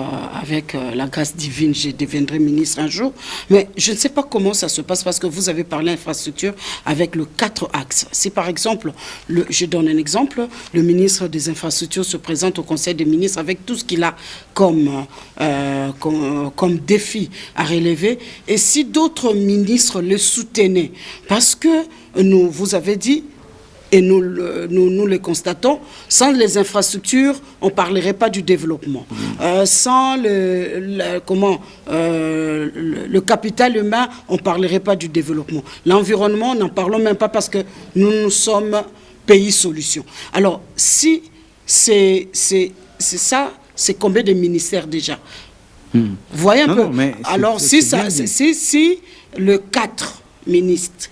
avec la grâce divine, je deviendrai ministre un jour. Mais je ne sais pas comment ça se passe parce que vous avez parlé infrastructure avec le 4 axes. Si par exemple, je donne un exemple, le ministre des infrastructures se présente au Conseil des ministres avec tout ce qu'il a comme défi à relever. Et si d'autres ministres le soutenaient, parce que vous avez dit, et nous le constatons, sans les infrastructures, on ne parlerait pas du développement. Sans le capital humain, on ne parlerait pas du développement. L'environnement, n'en parlons même pas parce que nous sommes pays solution. Alors, si c'est ça, c'est combien de ministères déjà? Vous voyez un peu. Alors, si le 4 ministres,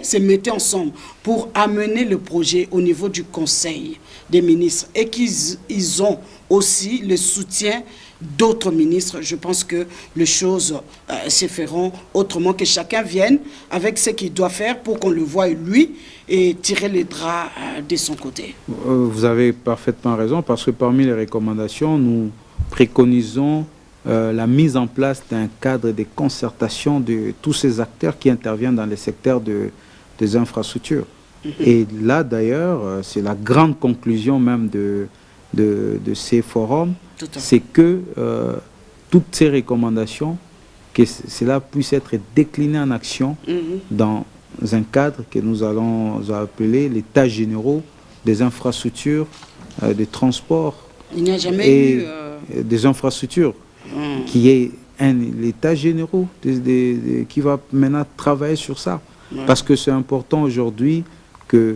se mettaient ensemble pour amener le projet au niveau du Conseil des ministres et qu'ils ont aussi le soutien d'autres ministres, je pense que les choses se feront autrement, que chacun vienne avec ce qu'il doit faire pour qu'on le voie lui et tirer les draps de son côté. Vous avez parfaitement raison parce que parmi les recommandations, nous préconisons la mise en place d'un cadre de concertation de tous ces acteurs qui interviennent dans les secteurs des infrastructures. Et là, d'ailleurs, c'est la grande conclusion même de ces forums, c'est que toutes ces recommandations, que cela puisse être décliné en action dans un cadre que nous allons appeler l'état général des infrastructures, des transports. Il n'y a jamais eu des infrastructures. Qui est l'état général qui va maintenant travailler sur ça. Parce que c'est important aujourd'hui que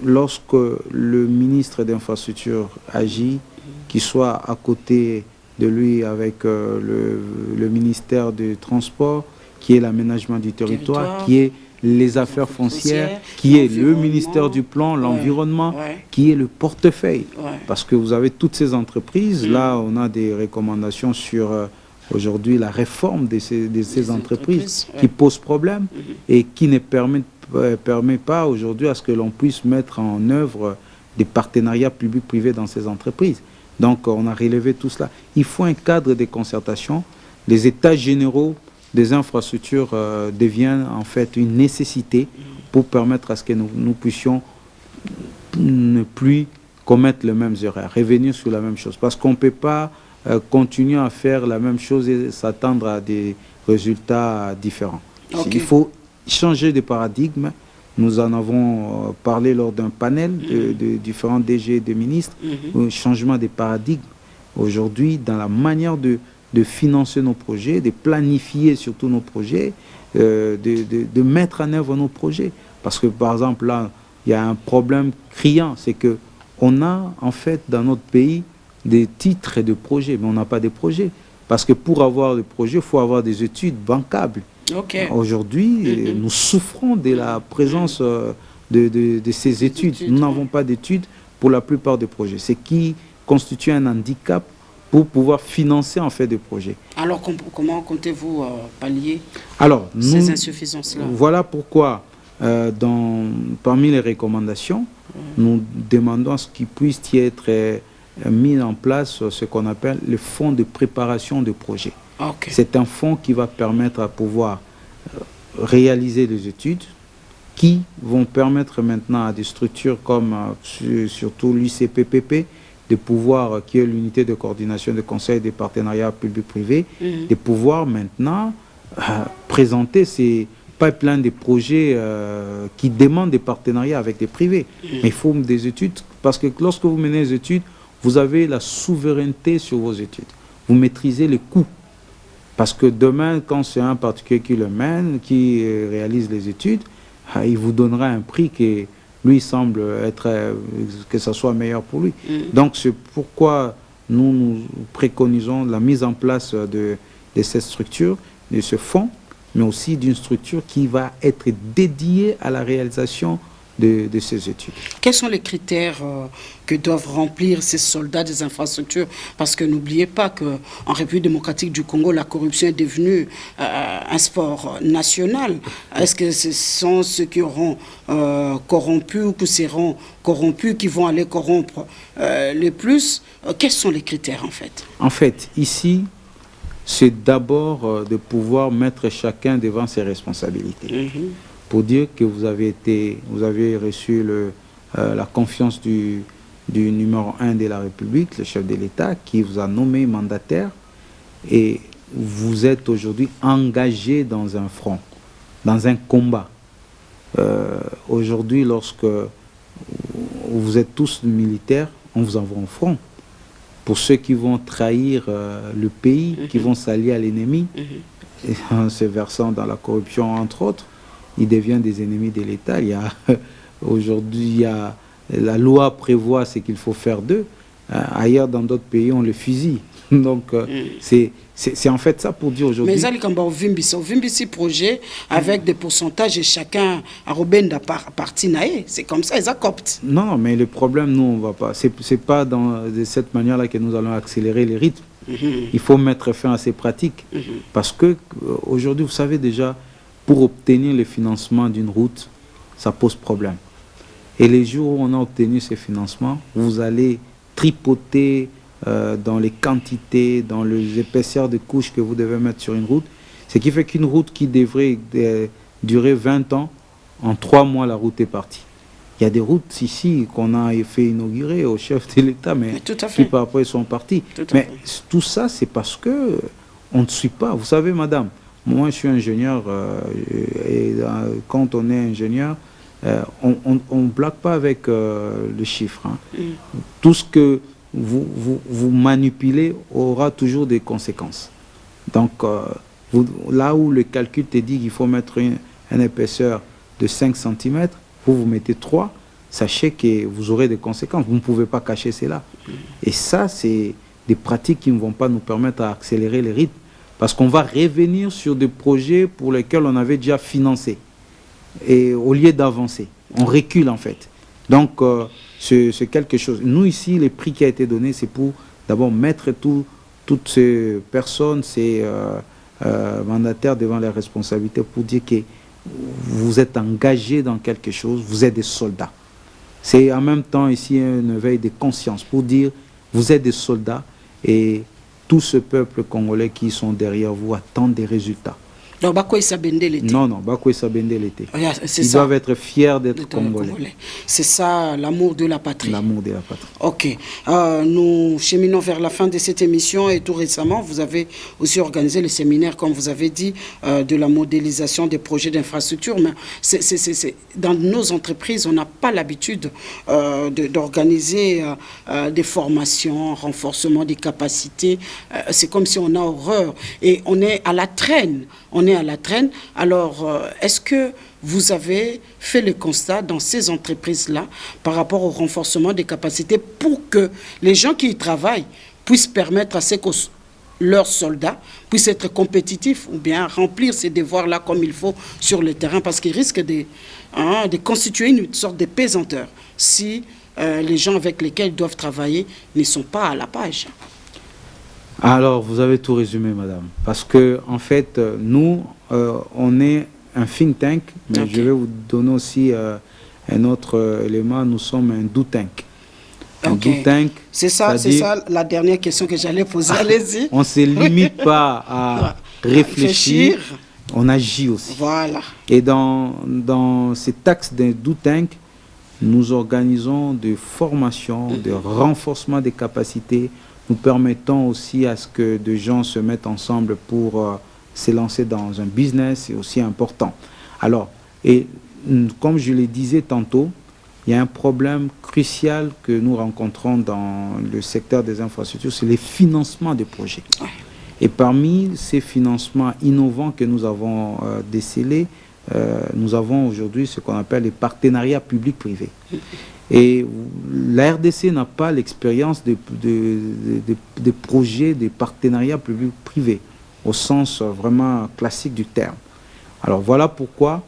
lorsque le ministre d'infrastructure agit, qu'il soit à côté de lui avec le ministère du transport, qui est l'aménagement du territoire, qui est les affaires foncières, qui est le ministère du plan, l'environnement, qui est le portefeuille. Parce que vous avez toutes ces entreprises. Là, on a des recommandations sur aujourd'hui la réforme de ces entreprises qui posent problème et qui ne permet pas aujourd'hui à ce que l'on puisse mettre en œuvre des partenariats publics-privés dans ces entreprises. Donc, on a relevé tout cela. Il faut un cadre de concertation. Les états généraux des infrastructures deviennent en fait une nécessité pour permettre à ce que nous puissions ne plus commettre les mêmes erreurs, revenir sur la même chose. Parce qu'on ne peut pas continuer à faire la même chose et s'attendre à des résultats différents. Il faut changer de paradigme. Nous en avons parlé lors d'un panel de différents DG et de ministres. Changement de paradigme aujourd'hui dans la manière de financer nos projets, de planifier surtout nos projets, de mettre en œuvre nos projets. Parce que par exemple là, il y a un problème criant, c'est que on a en fait dans notre pays des titres et de projets, mais on n'a pas de projets. Parce que pour avoir des projets, il faut avoir des études bancables. Aujourd'hui, nous souffrons de la présence de ces études. Nous n'avons pas d'études pour la plupart des projets, ce qui constitue un handicap pour pouvoir financer en fait des projets. Alors comment comptez-vous pallier ces insuffisances-là? Voilà pourquoi parmi les recommandations, nous demandons à ce qu'il puisse y être mis en place ce qu'on appelle le fonds de préparation de projet. C'est un fonds qui va permettre à pouvoir réaliser des études qui vont permettre maintenant à des structures comme surtout l'UCPPP de pouvoir, qui est l'unité de coordination de conseil des partenariats publics-privés, de pouvoir maintenant présenter ces pipelines de projets qui demandent des partenariats avec des privés. Mais il faut des études, parce que lorsque vous menez des études, vous avez la souveraineté sur vos études. Vous maîtrisez les coûts. Parce que demain, quand c'est un particulier qui le mène, qui réalise les études, il vous donnera un prix qui lui semble être, que ça soit meilleur pour lui. Donc c'est pourquoi nous préconisons la mise en place de cette structure, de ce fonds, mais aussi d'une structure qui va être dédiée à la réalisation de ces études. Quels sont les critères que doivent remplir ces soldats des infrastructures? Parce que n'oubliez pas qu'en République démocratique du Congo, la corruption est devenue un sport national. Est-ce que ce sont ceux qui auront corrompu ou qui seront corrompus qui vont aller corrompre les plus? Quels sont les critères en fait? En fait, ici, c'est d'abord de pouvoir mettre chacun devant ses responsabilités. Pour dire que vous avez reçu la confiance du numéro 1 de la République, le chef de l'État, qui vous a nommé mandataire, et vous êtes aujourd'hui engagé dans un front, dans un combat. Aujourd'hui, lorsque vous êtes tous militaires, on vous envoie en front. Pour ceux qui vont trahir le pays, qui vont s'allier à l'ennemi, en se versant dans la corruption, entre autres, ils deviennent des ennemis de l'État. Aujourd'hui, la loi prévoit ce qu'il faut faire d'eux. Ailleurs, dans d'autres pays, on les fusille. Donc, c'est en fait ça pour dire aujourd'hui. Mais il y a un projet avec des pourcentages et chacun a Robenda parti. C'est comme ça, ils acceptent. Non, mais le problème, nous, on ne va pas. C'est pas de cette manière-là que nous allons accélérer les rythmes. Il faut mettre fin à ces pratiques. Parce que aujourd'hui, vous savez déjà, pour obtenir le financement d'une route, ça pose problème. Et les jours où on a obtenu ces financements, vous allez tripoter dans les quantités, dans les épaisseurs de couches que vous devez mettre sur une route. Ce qui fait qu'une route qui devrait durer 20 ans, en 3 mois, la route est partie. Il y a des routes ici qu'on a fait inaugurer au chef de l'État, mais qui par après sont partis. Tout ça, c'est parce qu'on ne suit pas. Vous savez, madame, moi, je suis ingénieur et quand on est ingénieur, on ne blague pas avec le chiffre. Tout ce que vous manipulez aura toujours des conséquences. Donc, là où le calcul te dit qu'il faut mettre une épaisseur de 5 cm, vous mettez 3, sachez que vous aurez des conséquences. Vous ne pouvez pas cacher cela. Et ça, c'est des pratiques qui ne vont pas nous permettre d'accélérer les rythmes. Parce qu'on va revenir sur des projets pour lesquels on avait déjà financé. Et au lieu d'avancer, on recule en fait. Donc, c'est quelque chose. Nous ici, les prix qui a été donné, c'est pour d'abord mettre toutes ces personnes, ces mandataires devant les responsabilités pour dire que vous êtes engagés dans quelque chose, vous êtes des soldats. C'est en même temps ici une veille de conscience pour dire vous êtes des soldats et tout ce peuple congolais qui sont derrière vous attend des résultats. Donc, Bakoy Sabende l'été. Non, Bakoy Sabende l'été. Ils doivent être fiers d'être congolais. C'est ça, l'amour de la patrie. L'amour de la patrie. Ok. Nous cheminons vers la fin de cette émission et tout récemment, vous avez aussi organisé le séminaire, comme vous avez dit, de la modélisation des projets d'infrastructure. Mais dans nos entreprises, on n'a pas l'habitude d'organiser des formations, renforcement des capacités. C'est comme si on a horreur et on est à la traîne. Alors, est-ce que vous avez fait le constat dans ces entreprises-là par rapport au renforcement des capacités pour que les gens qui y travaillent puissent permettre à ce que leurs soldats puissent être compétitifs ou bien remplir ces devoirs-là comme il faut sur le terrain, parce qu'ils risquent de constituer une sorte de pesanteur si les gens avec lesquels ils doivent travailler ne sont pas à la page. Alors, vous avez tout résumé, madame. Parce que, en fait, nous, on est un think tank, mais je vais vous donner aussi un autre élément. Nous sommes un do tank. C'est ça la dernière question que j'allais poser. Allez-y. On ne se limite pas à réfléchir, on agit aussi. Voilà. Et dans cet axe de do tank, nous organisons des formations, de renforcement des capacités. Nous permettons aussi à ce que des gens se mettent ensemble pour se lancer dans un business. C'est aussi important. Alors, et comme je le disais tantôt, il y a un problème crucial que nous rencontrons dans le secteur des infrastructures, c'est les financements des projets. Et parmi ces financements innovants que nous avons décelés, nous avons aujourd'hui ce qu'on appelle les partenariats publics-privés. Et la RDC n'a pas l'expérience des projets, des partenariats publics-privés, au sens vraiment classique du terme. Alors voilà pourquoi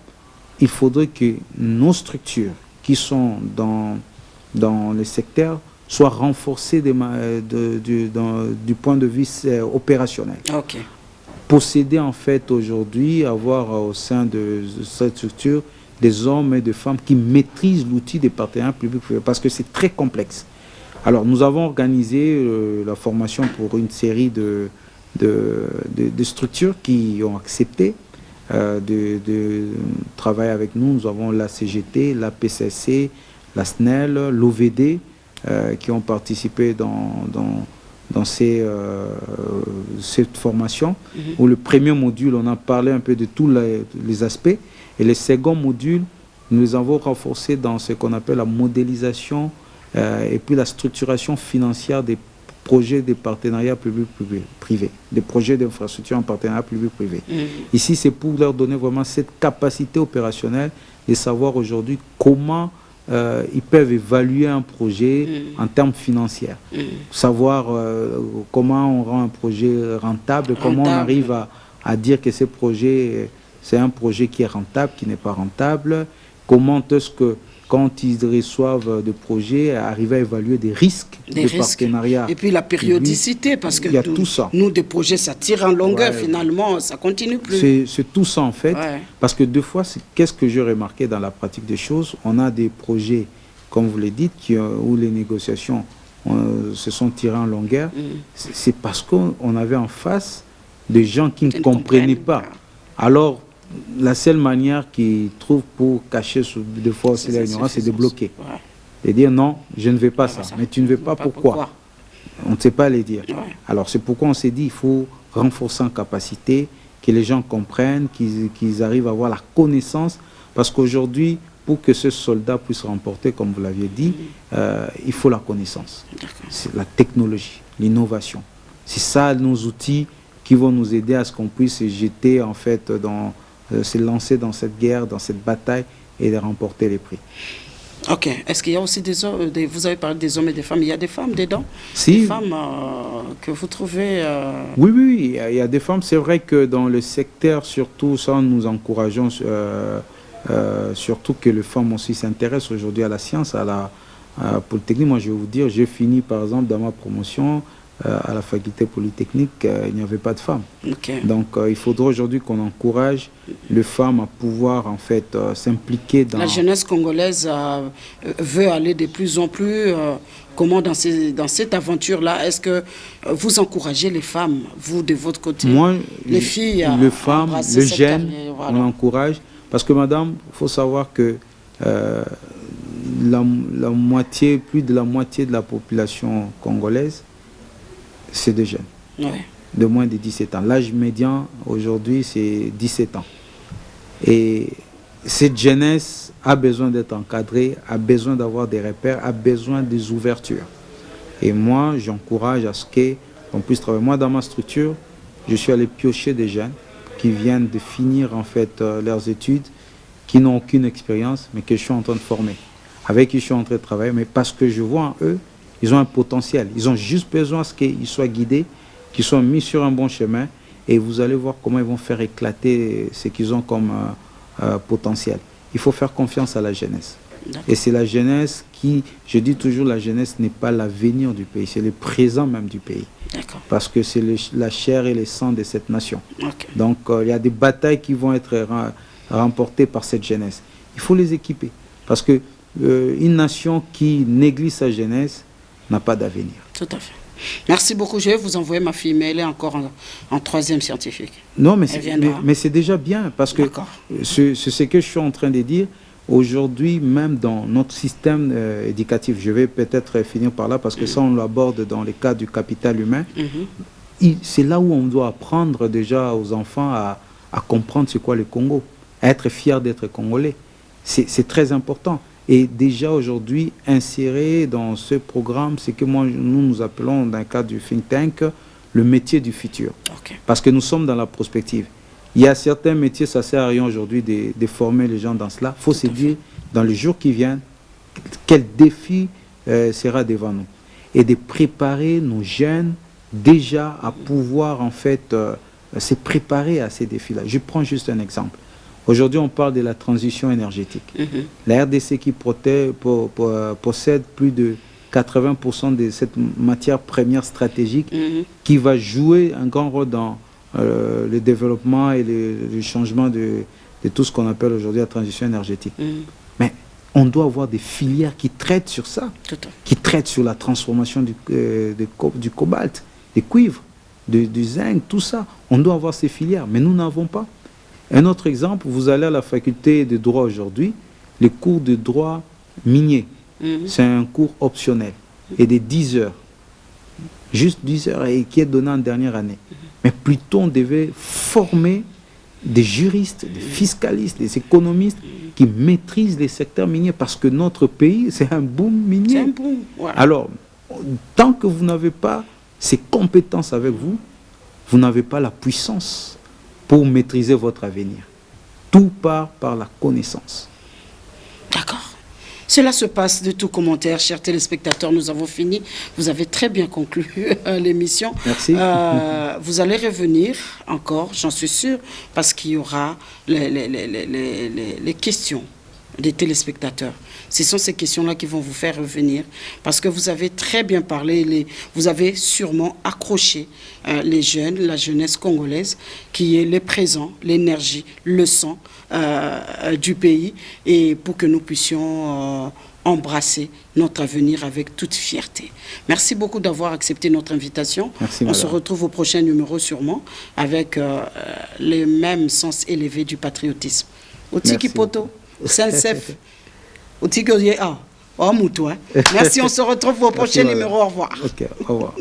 il faudrait que nos structures qui sont dans le secteur soient renforcées du point de vue opérationnel. Posséder en fait aujourd'hui, avoir au sein de cette structure des hommes et des femmes qui maîtrisent l'outil des partenariats publics-privés, parce que c'est très complexe. Alors nous avons organisé la formation pour une série de structures qui ont accepté de travailler avec nous. Nous avons la CGT, la PCC, la SNEL, l'OVD qui ont participé dans cette formation, où le premier module, on a parlé un peu de tous les aspects, et le second module, nous les avons renforcés dans ce qu'on appelle la modélisation et puis la structuration financière des projets de partenariat public-privé, des projets d'infrastructure en partenariat public-privé. Ici, c'est pour leur donner vraiment cette capacité opérationnelle de savoir aujourd'hui comment ils peuvent évaluer un projet en termes financiers. Savoir comment on rend un projet rentable, comment on arrive à dire que ce projet, c'est un projet qui est rentable, qui n'est pas rentable, comment est-ce que quand ils reçoivent des projets, arriver à évaluer des risques de partenariat. Et puis la périodicité, parce que nous, des projets, ça tire en longueur, finalement, ça continue plus. C'est tout ça, en fait. Parce que deux fois, qu'est-ce que j'ai remarqué dans la pratique des choses? On a des projets, comme vous le dites, où les négociations se sont tirées en longueur. C'est parce qu'on avait en face des gens qui ne comprenaient pas. Alors, la seule manière qu'ils trouvent pour cacher des fois aussi l'ignorance, c'est de bloquer. Et dire non, je ne veux pas ça. Mais tu ne veux pas, pourquoi? On ne sait pas les dire. Alors c'est pourquoi on s'est dit il faut renforcer en capacité, que les gens comprennent, qu'ils arrivent à avoir la connaissance. Parce qu'aujourd'hui, pour que ce soldat puisse remporter, comme vous l'aviez dit, il faut la connaissance. C'est la technologie, l'innovation. C'est ça nos outils qui vont nous aider à ce qu'on puisse se jeter en fait se lancer dans cette guerre, dans cette bataille et de remporter les prix. Ok. Est-ce qu'il y a aussi des hommes, vous avez parlé des hommes et des femmes, il y a des femmes dedans? Si. Des femmes que vous trouvez... Oui, il y a des femmes. C'est vrai que dans le secteur, surtout, ça, nous encourageons surtout que les femmes aussi s'intéressent aujourd'hui à la science, à la Polytechnique. Moi, je vais vous dire, j'ai fini, par exemple, dans ma promotion, à la faculté polytechnique, il n'y avait pas de femmes. Donc il faudra aujourd'hui qu'on encourage les femmes à pouvoir en fait s'impliquer dans... La jeunesse congolaise veut aller de plus en plus. Comment dans cette aventure-là, est-ce que vous encouragez les femmes, vous de votre côté? Moi, les filles, les femmes, les jeunes, on encourage. Parce que madame, il faut savoir que la moitié, plus de la moitié de la population congolaise, c'est des jeunes, de moins de 17 ans. L'âge médian aujourd'hui, c'est 17 ans. Et cette jeunesse a besoin d'être encadrée, a besoin d'avoir des repères, a besoin des ouvertures. Et moi, j'encourage à ce qu'on puisse travailler. Moi, dans ma structure, je suis allé piocher des jeunes qui viennent de finir en fait leurs études, qui n'ont aucune expérience, mais que je suis en train de former, avec qui je suis en train de travailler, mais parce que je vois en eux, ils ont un potentiel. Ils ont juste besoin qu'ils soient guidés, qu'ils soient mis sur un bon chemin, et vous allez voir comment ils vont faire éclater ce qu'ils ont comme potentiel. Il faut faire confiance à la jeunesse. Et c'est la jeunesse qui, je dis toujours, la jeunesse n'est pas l'avenir du pays, c'est le présent même du pays. Parce que c'est la chair et le sang de cette nation. Donc il y a des batailles qui vont être remportées par cette jeunesse. Il faut les équiper. Parce que une nation qui néglige sa jeunesse n'a pas d'avenir. Tout à fait. Merci beaucoup. Je vais vous envoyer ma fille, mais elle est encore en 3e scientifique. Non, mais c'est déjà bien, parce que c'est ce que je suis en train de dire. Aujourd'hui, même dans notre système éducatif, je vais peut-être finir par là, parce que ça, on l'aborde dans le cas du capital humain. C'est là où on doit apprendre déjà aux enfants à comprendre c'est quoi le Congo, à être fier d'être congolais. C'est très important. Et déjà aujourd'hui, insérer dans ce programme, c'est que nous appelons dans le cadre du think tank, le métier du futur. Parce que nous sommes dans la prospective. Il y a certains métiers, ça ne sert à rien aujourd'hui de former les gens dans cela. Il faut se dire, dans les jours qui viennent, quel défi sera devant nous. Et de préparer nos jeunes déjà à pouvoir en fait se préparer à ces défis-là. Je prends juste un exemple. Aujourd'hui, on parle de la transition énergétique. La RDC qui possède plus de 80% de cette matière première stratégique qui va jouer un grand rôle dans le développement et le changement de tout ce qu'on appelle aujourd'hui la transition énergétique. Mais on doit avoir des filières qui traitent sur ça, qui traitent sur la transformation du cobalt, du cuivre, du zinc, tout ça. On doit avoir ces filières, mais nous n'avons pas. Un autre exemple, vous allez à la faculté de droit aujourd'hui, les cours de droit minier, c'est un cours optionnel et de 10 heures, juste 10 heures, et qui est donné en dernière année. Mais plutôt on devait former des juristes, des fiscalistes, des économistes qui maîtrisent les secteurs miniers, parce que notre pays, c'est un boom minier. Un boom, voilà. Alors, tant que vous n'avez pas ces compétences avec vous, vous n'avez pas la puissance pour maîtriser votre avenir. Tout part par la connaissance. D'accord. Cela se passe de tout commentaire, chers téléspectateurs. Nous avons fini. Vous avez très bien conclu l'émission. Merci. Vous allez revenir encore, j'en suis sûre, parce qu'il y aura les questions des téléspectateurs. Ce sont ces questions-là qui vont vous faire revenir, parce que vous avez très bien parlé, vous avez sûrement accroché les jeunes, la jeunesse congolaise, qui est le présent, l'énergie, le sang du pays, et pour que nous puissions embrasser notre avenir avec toute fierté. Merci beaucoup d'avoir accepté notre invitation. Merci, on se retrouve au prochain numéro sûrement, avec le même sens élevé du patriotisme. Otiki Poto, Saint-Sef. Merci, on se retrouve au prochain numéro. Au revoir. Ok, au revoir.